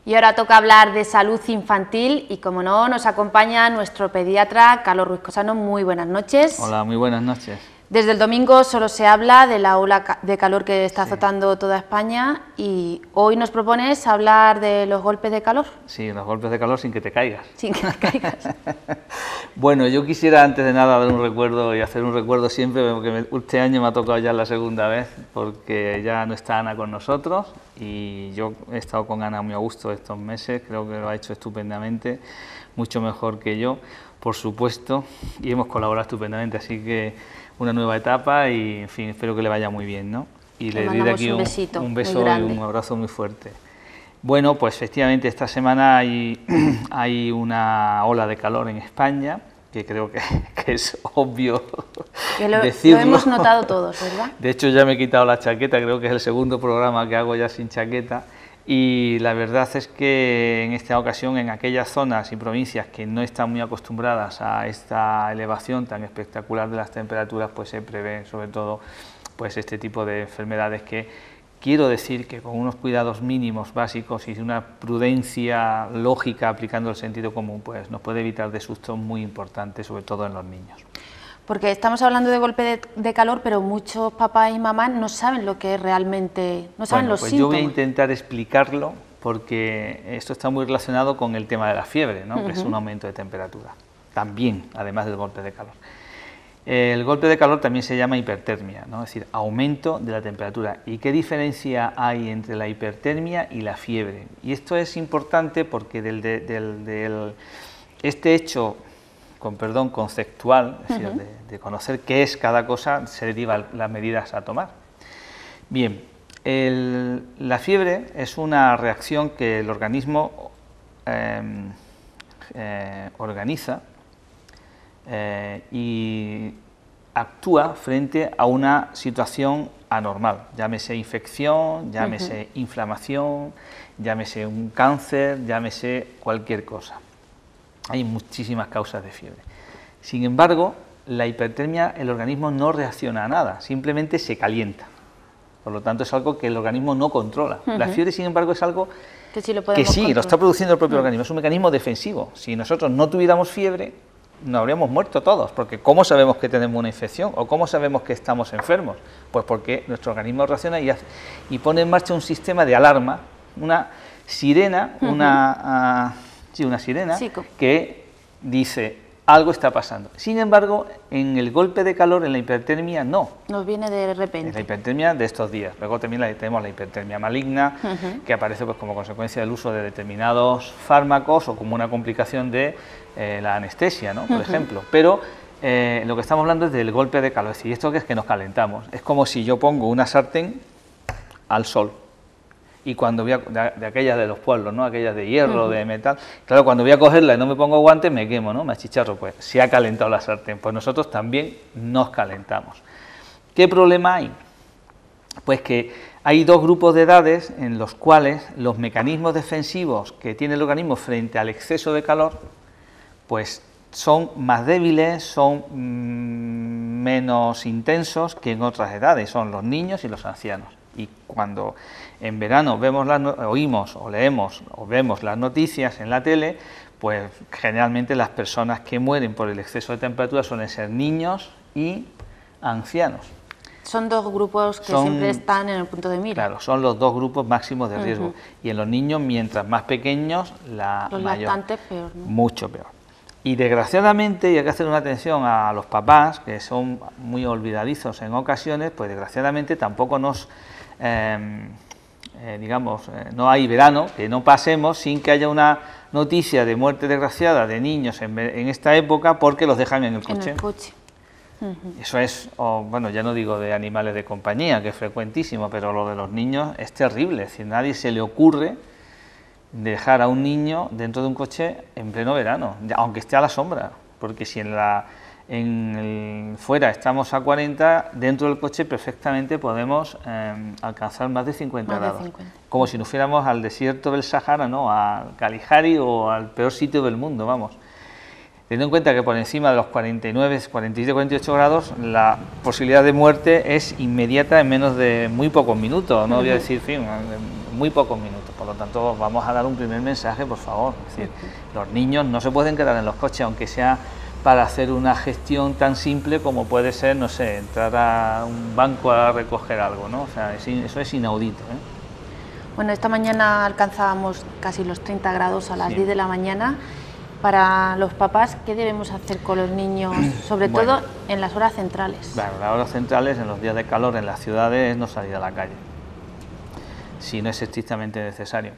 Y ahora toca hablar de salud infantil y, como no, nos acompaña nuestro pediatra Carlos Ruiz Cosano. Muy buenas noches. Hola, muy buenas noches. Desde el domingo solo se habla de la ola de calor que está azotando toda España y hoy nos propones hablar de los golpes de calor. Sí, los golpes de calor sin que te caigas. Sin que te caigas. Bueno, yo quisiera antes de nada dar un recuerdo y hacer un recuerdo siempre, porque este año me ha tocado ya la segunda vez, porque ya no está Ana con nosotros y yo he estado con Ana muy a gusto estos meses, creo que lo ha hecho estupendamente, mucho mejor que yo, por supuesto, y hemos colaborado estupendamente, así que una nueva etapa y, en fin, espero que le vaya muy bien, ¿no? Y le doy de aquí un beso y un abrazo muy fuerte. Bueno, pues efectivamente esta semana hay una ola de calor en España, que creo que es obvio decirlo. Lo hemos notado todos, ¿verdad? De hecho, ya me he quitado la chaqueta, creo que es el segundo programa que hago ya sin chaqueta. Y la verdad es que en esta ocasión, en aquellas zonas y provincias que no están muy acostumbradas a esta elevación tan espectacular de las temperaturas, pues se prevé sobre todo pues este tipo de enfermedades que quiero decir que con unos cuidados mínimos básicos y una prudencia lógica aplicando el sentido común, pues nos puede evitar de sustos muy importantes, sobre todo en los niños. Porque estamos hablando de golpe de calor, pero muchos papás y mamás no saben lo que es realmente, no saben los síntomas. Yo voy a intentar explicarlo porque esto está muy relacionado con el tema de la fiebre, ¿no? Que es un aumento de temperatura, también, además del golpe de calor. El golpe de calor también se llama hipertermia, ¿no? Es decir, aumento de la temperatura. ¿Y qué diferencia hay entre la hipertermia y la fiebre? Y esto es importante porque este hecho, con perdón, conceptual, es decir, de conocer qué es cada cosa, se derivan las medidas a tomar. Bien, la fiebre es una reacción que el organismo organiza y actúa frente a una situación anormal, llámese infección, llámese inflamación, llámese un cáncer, llámese cualquier cosa. Hay muchísimas causas de fiebre. Sin embargo, la hipertermia, el organismo no reacciona a nada, simplemente se calienta. Por lo tanto, es algo que el organismo no controla. La fiebre, sin embargo, es algo que sí, lo está produciendo el propio organismo, es un mecanismo defensivo. Si nosotros no tuviéramos fiebre, nos habríamos muerto todos, porque ¿cómo sabemos que tenemos una infección o cómo sabemos que estamos enfermos? Pues porque nuestro organismo reacciona y pone en marcha un sistema de alarma, una sirena, una sirena que dice algo está pasando. Sin embargo, en el golpe de calor, en la hipertermia, no. Nos viene de repente. En la hipertermia de estos días. Luego también tenemos la hipertermia maligna, que aparece pues como consecuencia del uso de determinados fármacos o como una complicación de la anestesia, ¿no? Por ejemplo. Pero lo que estamos hablando es del golpe de calor. Es decir, esto que es que nos calentamos. Es como si yo pongo una sartén al sol. Y cuando voy de aquellas de los pueblos, ¿no? Aquellas de hierro, de metal, claro, cuando voy a cogerla y no me pongo guantes, me quemo, ¿no? Me achicharro, pues se ha calentado la sartén, pues nosotros también nos calentamos. ¿Qué problema hay? Pues que hay dos grupos de edades en los cuales los mecanismos defensivos que tiene el organismo frente al exceso de calor, pues son más débiles, son menos intensos que en otras edades, son los niños y los ancianos. Y cuando en verano oímos o leemos o vemos las noticias en la tele, pues generalmente las personas que mueren por el exceso de temperatura suelen ser niños y ancianos. Son dos grupos que siempre están en el punto de mira. Claro, son los dos grupos máximos de riesgo. Y en los niños, mientras más pequeños, los lactantes peor, ¿no? Mucho peor. Y desgraciadamente, y hay que hacer una atención a los papás, que son muy olvidadizos en ocasiones, pues desgraciadamente tampoco nos... no hay verano que no pasemos sin que haya una noticia de muerte desgraciada de niños en esta época porque los dejan en el coche. En el coche. Eso es, bueno, ya no digo de animales de compañía, que es frecuentísimo, pero lo de los niños es terrible. Es decir, nadie se le ocurre dejar a un niño dentro de un coche en pleno verano, aunque esté a la sombra, porque si fuera estamos a 40, dentro del coche perfectamente podemos alcanzar más de 50 grados. Como si nos fuéramos al desierto del Sahara, ¿no? A Kalahari o al peor sitio del mundo, vamos. Teniendo en cuenta que por encima de los 49, 47, 48 grados, la posibilidad de muerte es inmediata en menos de muy pocos minutos, no voy a decir, muy pocos minutos. Por lo tanto, vamos a dar un primer mensaje, por favor. Es decir, los niños no se pueden quedar en los coches, aunque sea para hacer una gestión tan simple como puede ser, no sé, entrar a un banco a recoger algo, ¿no? O sea, eso es inaudito, ¿eh? Bueno, esta mañana alcanzábamos casi los 30 grados a las 10 de la mañana. Para los papás, ¿qué debemos hacer con los niños, sobre todo en las horas centrales? Claro, las horas centrales, en los días de calor en las ciudades, es no salir a la calle, si no es estrictamente necesario.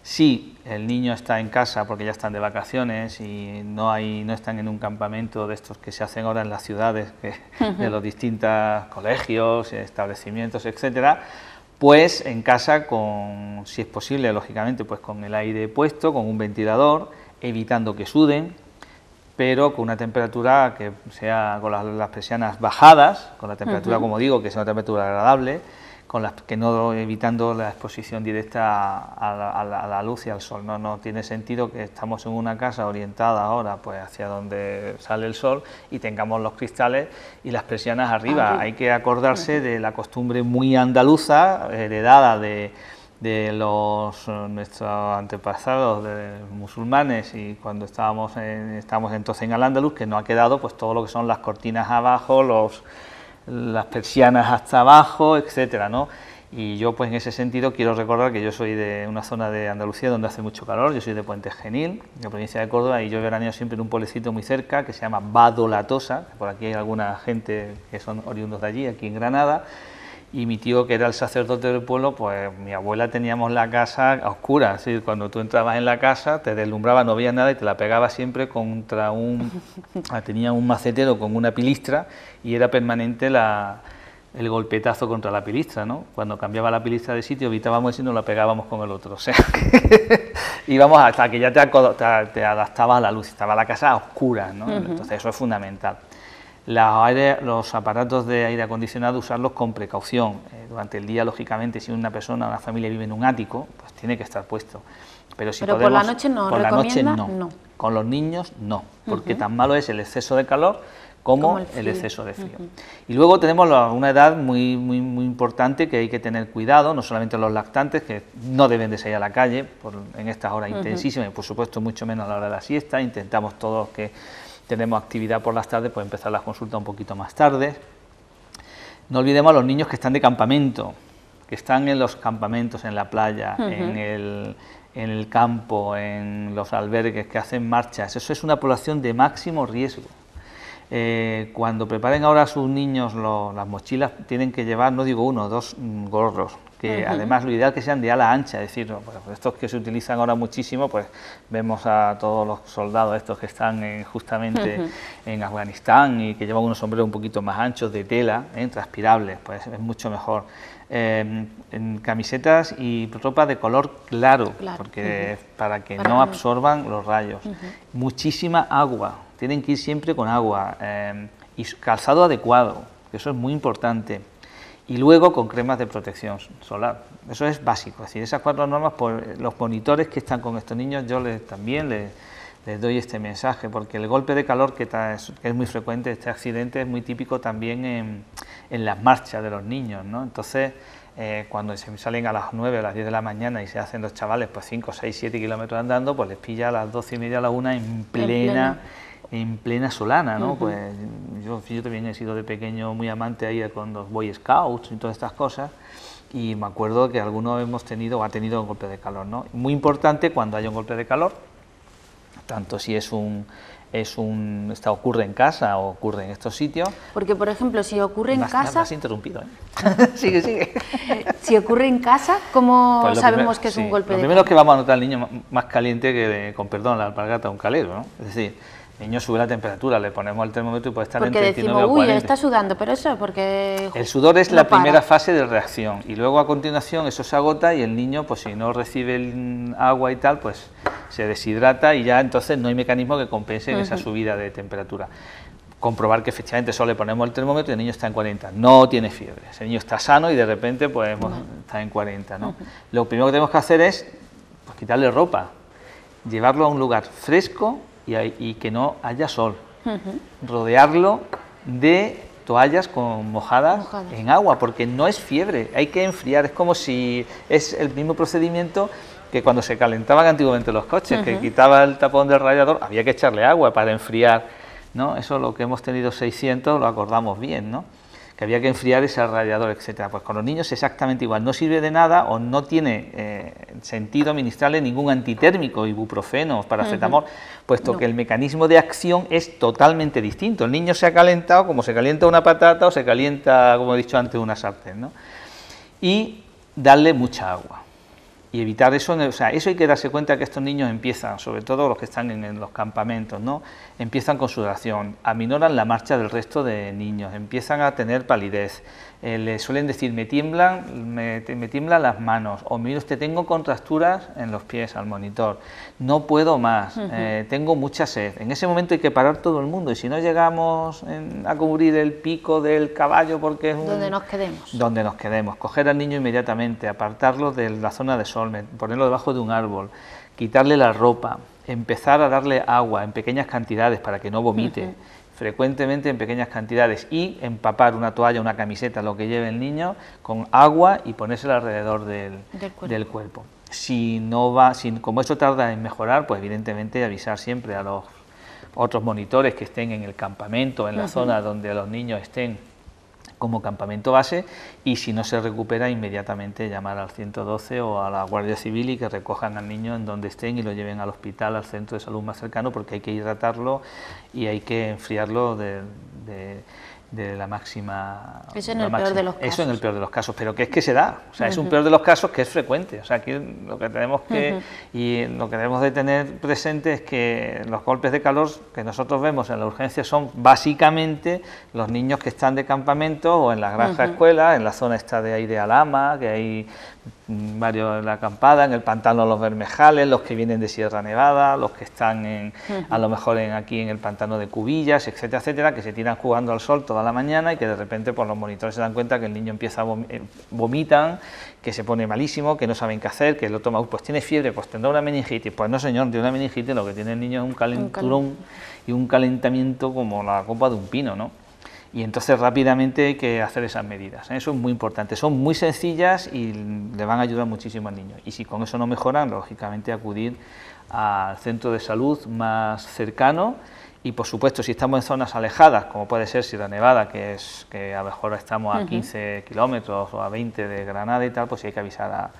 Si el niño está en casa porque ya están de vacaciones y no están en un campamento de estos que se hacen ahora en las ciudades, de los distintos colegios, establecimientos, etcétera, pues en casa, si es posible, lógicamente, pues con el aire puesto, con un ventilador, evitando que suden, pero con una temperatura que sea con las persianas bajadas, con la temperatura, como digo, que sea una temperatura agradable, evitando la exposición directa a la luz y al sol. No tiene sentido que estamos en una casa orientada ahora pues hacia donde sale el sol y tengamos los cristales y las persianas arriba. Hay que acordarse de la costumbre muy andaluza, heredada de nuestros antepasados musulmanes, y cuando estábamos entonces en Al-Ándalus, que no ha quedado pues todo lo que son las cortinas abajo, las persianas hasta abajo, etcétera, ¿no? Y yo, pues en ese sentido, quiero recordar que yo soy de una zona de Andalucía donde hace mucho calor. Yo soy de Puente Genil, de la provincia de Córdoba, y yo veraneo siempre en un pueblecito muy cerca que se llama Vado La Tosa. Por aquí hay alguna gente que son oriundos de allí, aquí en Granada. Y mi tío, que era el sacerdote del pueblo, pues mi abuela teníamos la casa a oscuras, es decir, cuando tú entrabas en la casa te deslumbraba, no veías nada y te la pegaba siempre contra tenía un macetero con una pilistra y era permanente el golpetazo contra la pilistra, ¿no? Cuando cambiaba la pilistra de sitio evitábamos eso y nos la pegábamos con el otro, o sea, íbamos hasta que ya te adaptabas a la luz, estaba la casa a oscuras, ¿no? Entonces eso es fundamental. Los aparatos de aire acondicionado, usarlos con precaución. Durante el día, lógicamente, si una familia vive en un ático, pues tiene que estar puesto. Pero por la noche no, por la noche no. Con los niños no, porque tan malo es el exceso de calor como el exceso de frío. Y luego tenemos una edad muy importante que hay que tener cuidado, no solamente los lactantes, que no deben de salir a la calle en estas horas intensísimas, y por supuesto mucho menos a la hora de la siesta. Intentamos todos que tenemos actividad por las tardes, pues empezar las consultas un poquito más tarde. No olvidemos a los niños que están de campamento, que están en los campamentos, en la playa, en el campo, en los albergues, que hacen marchas. Eso es una población de máximo riesgo. Cuando preparen ahora a sus niños las mochilas, tienen que llevar, no digo uno, 2 gorros, que además lo ideal que sean de ala ancha, es decir, pues estos que se utilizan ahora muchísimo, pues vemos a todos los soldados estos que están justamente en Afganistán y que llevan unos sombreros un poquito más anchos de tela, transpirables, pues es mucho mejor. En camisetas y ropa de color claro. Porque para que no absorban los rayos. Muchísima agua, tienen que ir siempre con agua, y calzado adecuado, que eso es muy importante. Y luego con cremas de protección solar, eso es básico. Es decir, esas 4 normas, por los monitores que están con estos niños, yo también les doy este mensaje, porque el golpe de calor, que es muy frecuente, este accidente es muy típico también en las marchas de los niños, ¿no? Entonces, cuando se salen a las 9 o a las 10 de la mañana y se hacen los chavales pues 5, 6, 7 kilómetros andando, pues les pilla a las 12:30, a la 1 en plena solana, ¿no? Pues yo también he sido de pequeño muy amante ahí con los Boy Scouts y todas estas cosas, y me acuerdo que algunos hemos tenido o ha tenido un golpe de calor, ¿no? Muy importante cuando haya un golpe de calor, tanto si ocurre en casa o ocurre en estos sitios. Porque, por ejemplo, si ocurre en casa... Me has interrumpido, ¿eh? Sigue. Si ocurre en casa, ¿cómo pues sabemos que es un golpe de calor? Lo primero es que vamos a notar al niño más caliente que, con perdón, la alpargata de un calero, ¿no? Es decir, el niño sube la temperatura, le ponemos el termómetro y puede estar entre 39 o 40. Uy, está sudando, pero eso es porque... El sudor es la primera fase de reacción, y luego a continuación eso se agota y el niño, pues si no recibe el agua y tal, pues se deshidrata y ya entonces no hay mecanismo que compense esa subida de temperatura. Comprobar que efectivamente solo le ponemos el termómetro y el niño está en 40, no tiene fiebre, ese niño está sano y de repente pues está en 40, ¿no? Lo primero que tenemos que hacer es pues, quitarle ropa, llevarlo a un lugar fresco y que no haya sol, rodearlo de toallas mojadas en agua, porque no es fiebre, hay que enfriar, es como si es el mismo procedimiento que cuando se calentaban antiguamente los coches, que quitaba el tapón del radiador, había que echarle agua para enfriar, ¿no? Eso lo que hemos tenido 600 lo acordamos bien, ¿no? Que había que enfriar ese radiador, etcétera. Pues con los niños es exactamente igual, no sirve de nada o no tiene sentido administrarle ningún antitérmico, ibuprofeno, paracetamol, puesto que el mecanismo de acción es totalmente distinto. El niño se ha calentado como se calienta una patata o se calienta, como he dicho antes, una sartén, ¿no? Y darle mucha agua. Y evitar eso, o sea, eso hay que darse cuenta que estos niños empiezan, sobre todo los que están en los campamentos, ¿no? Empiezan con sudoración, aminoran la marcha del resto de niños, empiezan a tener palidez, les suelen decir, me tiemblan las manos, o mire usted, tengo contracturas en los pies al monitor, no puedo más, tengo mucha sed. En ese momento hay que parar todo el mundo, y si no llegamos a cubrir el pico del caballo porque es donde nos quedemos. Donde nos quedemos, coger al niño inmediatamente, apartarlo de la zona de sol, ponerlo debajo de un árbol, quitarle la ropa, empezar a darle agua en pequeñas cantidades para que no vomite, frecuentemente en pequeñas cantidades, y empapar una toalla, una camiseta, lo que lleve el niño, con agua y ponérsela alrededor del cuerpo. Si no va, como eso tarda en mejorar, pues evidentemente avisar siempre a los otros monitores que estén en el campamento, en la zona donde los niños estén como campamento base, y si no se recupera, inmediatamente llamar al 112 o a la Guardia Civil y que recojan al niño en donde estén y lo lleven al hospital, al centro de salud más cercano, porque hay que hidratarlo y hay que enfriarlo de la máxima... Eso en el peor de los casos. Eso en el peor de los casos, pero que es que se da, o sea, es un peor de los casos que es frecuente, o sea, aquí lo que tenemos y lo que debemos de tener presente es que los golpes de calor que nosotros vemos en la urgencia son básicamente los niños que están de campamento o en la granja escuela, en la zona esta de ahí de Alhama, que hay varios en la acampada, en el pantano Los Bermejales, los que vienen de Sierra Nevada, los que están a lo mejor aquí en el pantano de Cubillas, etcétera, etcétera, que se tiran jugando al sol toda la mañana y que de repente pues los monitores se dan cuenta que el niño empieza vomitan, que se pone malísimo, que no saben qué hacer, que lo toma, pues tiene fiebre, pues tendrá una meningitis. Pues no, señor, tiene una meningitis, lo que tiene el niño es un calenturón y un calentamiento como la copa de un pino, ¿no? Y entonces rápidamente hay que hacer esas medidas, ¿eh? Eso es muy importante, son muy sencillas y le van a ayudar muchísimo al niño. Y si con eso no mejoran, lógicamente acudir al centro de salud más cercano. Y por supuesto, si estamos en zonas alejadas, como puede ser Sierra Nevada, que a lo mejor estamos a 15 kilómetros o a 20 de Granada y tal, pues si hay que avisar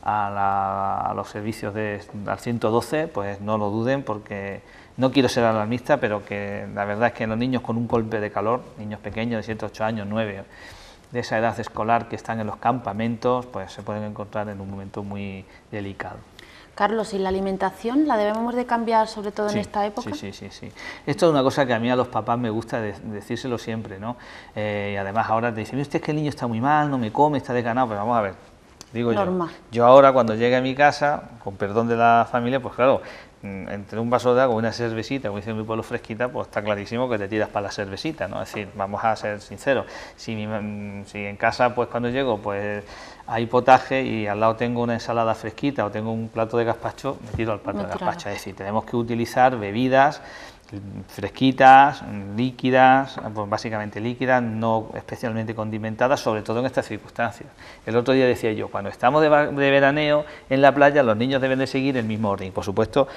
a los servicios al 112, pues no lo duden, porque no quiero ser alarmista, pero que la verdad es que los niños con un golpe de calor, niños pequeños de 7, 8 años, 9, de esa edad escolar que están en los campamentos, pues se pueden encontrar en un momento muy delicado. Carlos, ¿y la alimentación la debemos de cambiar, sobre todo en esta época? Sí. Esto es una cosa que a mí a los papás me gusta decírselo siempre, ¿no? Y además ahora te dicen, usted es que el niño está muy mal, no me come, está desganado, pero vamos a ver, digo yo ahora cuando llegue a mi casa, con perdón de la familia, pues claro, entre un vaso de agua y una cervecita, como dice mi pueblo, fresquita, pues está clarísimo que te tiras para la cervecita, ¿no? Es decir, vamos a ser sinceros, si en casa, pues cuando llego, pues hay potaje y al lado tengo una ensalada fresquita o tengo un plato de gazpacho, me tiro al plato de gazpacho. Es decir, tenemos que utilizar bebidas fresquitas, líquidas, pues básicamente líquidas, no especialmente condimentadas, sobre todo en estas circunstancias. El otro día decía yo, cuando estamos de veraneo en la playa, los niños deben de seguir el mismo orden. Y por supuesto,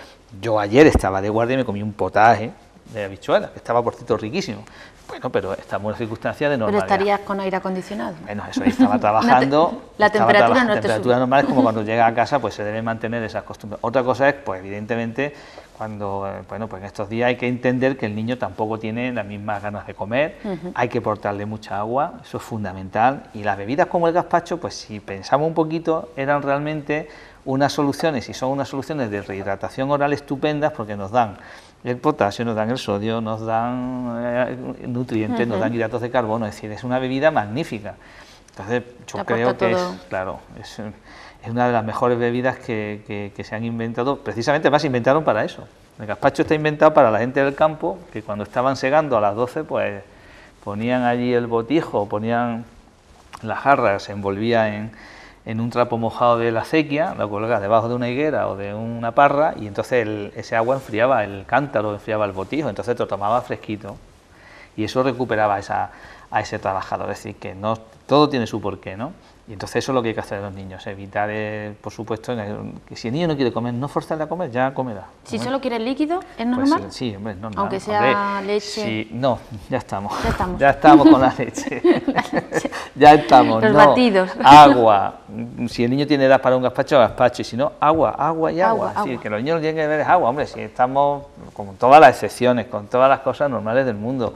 yo ayer estaba de guardia y me comí un potaje de habichuelas, que estaba por cierto riquísimo. Bueno, pero estamos en una circunstancia de normalidad. Pero estarías con aire acondicionado. Bueno, eso ahí estaba trabajando. La temperatura no te temperatura normal es como cuando llega a casa, pues se deben mantener esas costumbres. Otra cosa es, pues evidentemente, cuando, bueno, pues en estos días hay que entender que el niño tampoco tiene las mismas ganas de comer, hay que portarle mucha agua, eso es fundamental. Y las bebidas como el gazpacho, pues si pensamos un poquito, eran realmente unas soluciones, y son unas soluciones de rehidratación oral estupendas, porque nos dan el potasio, nos dan el sodio, nos dan nutrientes, nos dan hidratos de carbono, es decir, es una bebida magnífica. Entonces yo creo que es una de las mejores bebidas que se han inventado, precisamente además se inventaron para eso. El gazpacho está inventado para la gente del campo, que cuando estaban segando a las 12, pues ponían allí el botijo, ponían la jarra, se envolvía en un trapo mojado de la acequia, lo colocaba debajo de una higuera o de una parra, y entonces ese agua enfriaba el cántaro, enfriaba el botijo, entonces te lo tomaba fresquito, y eso recuperaba a ese trabajador. Es decir, que no todo tiene su porqué, ¿no? Y entonces eso es lo que hay que hacer a los niños, evitar, por supuesto, que si el niño no quiere comer, no forzarle a comer, ya comerá. Si solo quiere líquido, ¿es normal? Pues, sí, hombre, es normal. Aunque sea hombre, leche. Sí, no, ya estamos. Ya estamos Con la leche. Ya estamos. Los batidos. Agua. Si el niño tiene edad para un gazpacho, y si no, agua y agua. Es decir, que los niños lo tienen que beber es agua. Hombre, si estamos con todas las excepciones, con todas las cosas normales del mundo,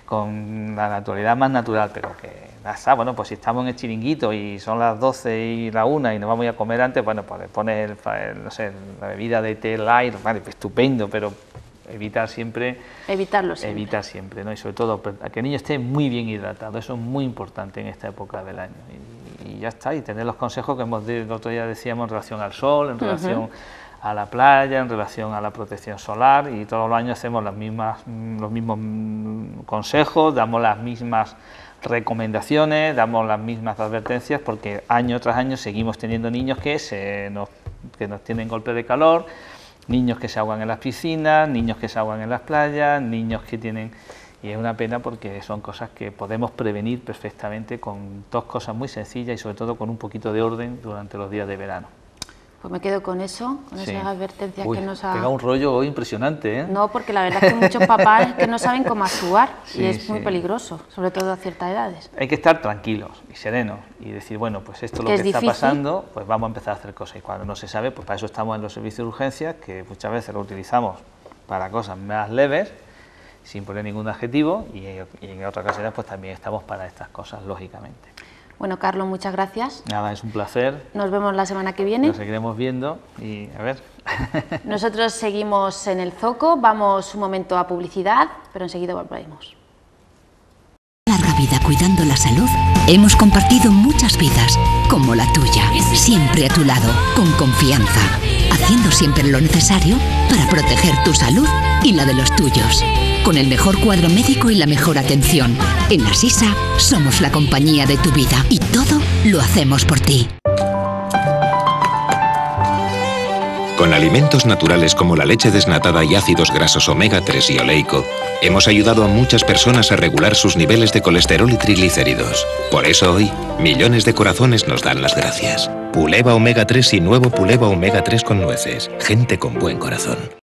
con la naturalidad más natural, pero que bueno, pues si estamos en el chiringuito y son las 12 y la 1 y nos vamos a comer antes, bueno, pues le pones no sé, la bebida de té light, vale, pues estupendo, pero evitar siempre, ¿no? Y sobre todo a que el niño esté muy bien hidratado, eso es muy importante en esta época del año. Y ya está, y tener los consejos que el otro día decíamos en relación al sol, en relación a la playa, en relación a la protección solar, y todos los años hacemos los mismos consejos, damos las mismas recomendaciones, damos las mismas advertencias, porque año tras año seguimos teniendo niños que nos tienen golpe de calor, niños que se ahogan en las piscinas, niños que se ahogan en las playas, niños que tienen... Y es una pena porque son cosas que podemos prevenir perfectamente con dos cosas muy sencillas y sobre todo con un poquito de orden durante los días de verano. Pues me quedo con eso, con esas advertencias que nos ha... Pega un rollo hoy impresionante, ¿eh? No, porque la verdad es que muchos papás que no saben cómo actuar y es muy peligroso, sobre todo a ciertas edades. Hay que estar tranquilos y serenos y decir, bueno, pues esto es lo que está pasando, pues vamos a empezar a hacer cosas. Y cuando no se sabe, pues para eso estamos en los servicios de urgencias, que muchas veces lo utilizamos para cosas más leves, sin poner ningún adjetivo, y en otras ocasiones pues también estamos para estas cosas, lógicamente. Bueno, Carlos, muchas gracias. Nada, es un placer. Nos vemos la semana que viene. Nos seguiremos viendo y a ver. Nosotros seguimos en el Zoco, vamos un momento a publicidad, pero enseguida volveremos. Larga vida cuidando la salud, hemos compartido muchas vidas, como la tuya, siempre a tu lado, con confianza, haciendo siempre lo necesario para proteger tu salud y la de los tuyos. Con el mejor cuadro médico y la mejor atención. En Asisa somos la compañía de tu vida y todo lo hacemos por ti. Con alimentos naturales como la leche desnatada y ácidos grasos omega 3 y oleico, hemos ayudado a muchas personas a regular sus niveles de colesterol y triglicéridos. Por eso hoy, millones de corazones nos dan las gracias. Puleva omega 3 y nuevo Puleva omega 3 con nueces. Gente con buen corazón.